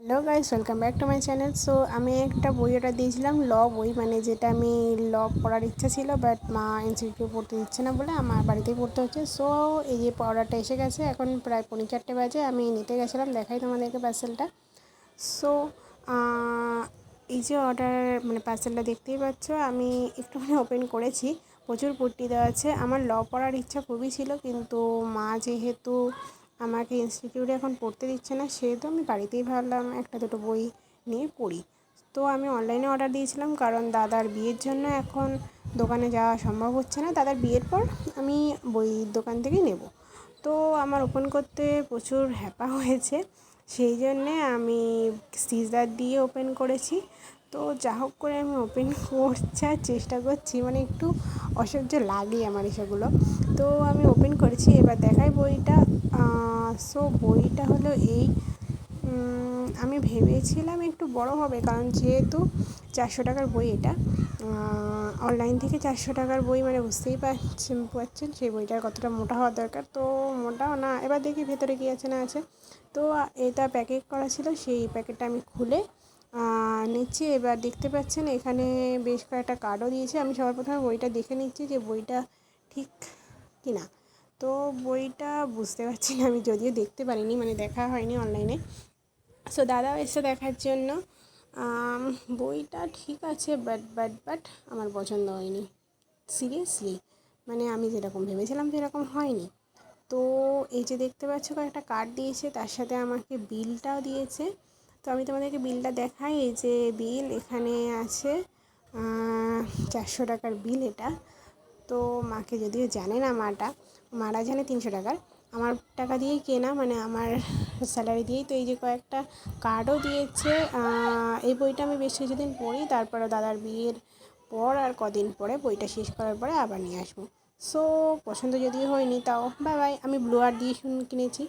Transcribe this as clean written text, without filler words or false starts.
Hello guys, welcome back to my channel. So আমি একটা বই অর্ডার দিয়েছিলাম, ল বই, মানে যেটা আমি ল পড়ার ইচ্ছা ছিল, বাট মা এনসিকিউ পড়তে দিচ্ছে না বলে আমার বাড়িতেই পড়তে হচ্ছে। সো এই যে অর্ডারটা এসে গেছে, এখন প্রায় 4:30 বাজে। আমি নিতে গেছিলাম, দেখাই তোমাদেরকে পার্সেলটা। সো এই যে অর্ডার মানে পার্সেলটা দেখতেই পাচ্ছ, আমি একটুখানি ওপেন করেছি। প্রচুর পট্টি দেওয়া আছে। আমার ল পড়ার ইচ্ছা খুবই ছিল, কিন্তু মা যেহেতু আমাকে ইনস্টিটিউটে এখন পড়তে দিচ্ছে না, সেহেতু আমি বাড়িতেই ভাবলাম একটা দুটো বই নিয়ে পড়ি। তো আমি অনলাইনে অর্ডার দিয়েছিলাম, কারণ দাদার বিয়ের জন্য এখন দোকানে যাওয়া সম্ভব হচ্ছে না। দাদার বিয়ের পর আমি বই দোকান থেকেই নেব। তো আমার ওপেন করতে প্রচুর হ্যাপা হয়েছে, সেই জন্যে আমি সিজার দিয়ে ওপেন করেছি। তো যা হোক করে আমি ওপেন করতে চেষ্টা করছি, মানে একটু অসহ্য লাগে আমার এসবগুলো। তো আমি ওপেন করেছি, এবার দেখাই বইটা। সো বইটা হলো এই, আমি ভেবেছিলাম একটু বড় হবে, কারণ যেহেতু 400 টাকার বই এটা। অনলাইন থেকে 400 টাকার বই, মানে বুঝতেই পারছেন সেই বইটার কতটা মোটা হওয়া দরকার। তো মোটাও না, এবার দেখি ভেতরে কী আছে না আছে। তো এটা প্যাকেট করা ছিল, সেই প্যাকেটটা আমি খুলে নিচ্ছি। এবার দেখতে পাচ্ছেন এখানে বেশ কয়েকটা কার্ডও দিয়েছে। আমি সবার প্রথমে বইটা দেখে নিচ্ছি যে বইটা ঠিক কি না। তো বইটা বুঝতে পারছি না, আমি যদিও দেখতে পারিনি, মানে দেখা হয়নি অনলাইনে। সো দাদাও এসে দেখার জন্য। বইটা ঠিক আছে, বাট আমার পছন্দ হয়নি, সিরিয়াসলি। মানে আমি যেরকম ভেবেছিলাম সেরকম হয়নি। তো এই যে দেখতে পাচ্ছ কয়েকটা কার্ড দিয়েছে, তার সাথে আমাকে বিলটাও দিয়েছে। তো আমি তোমাদেরকে বিলটা দেখাই। এই যে বিল এখানে আছে, 400 টাকার বিল এটা। তো মাকে যদিও জানে না, মারা জানে 300 টাকার। আমার টাকা দিয়েই কেনা, মানে আমার স্যালারি দিয়েই। তো এই যে কয়েকটা কার্ডও দিয়েছে। এই বইটা আমি বেশ কিছুদিন পড়ি, তারপরে দাদার বিয়ের পর আর কদিন পরে বইটা শেষ করার পরে আবার নিয়ে আসবো। সো পছন্দ যদিও হয়নি, তাও বাই বাই। আমি ব্লু আর্ট দিয়ে কিনেছি।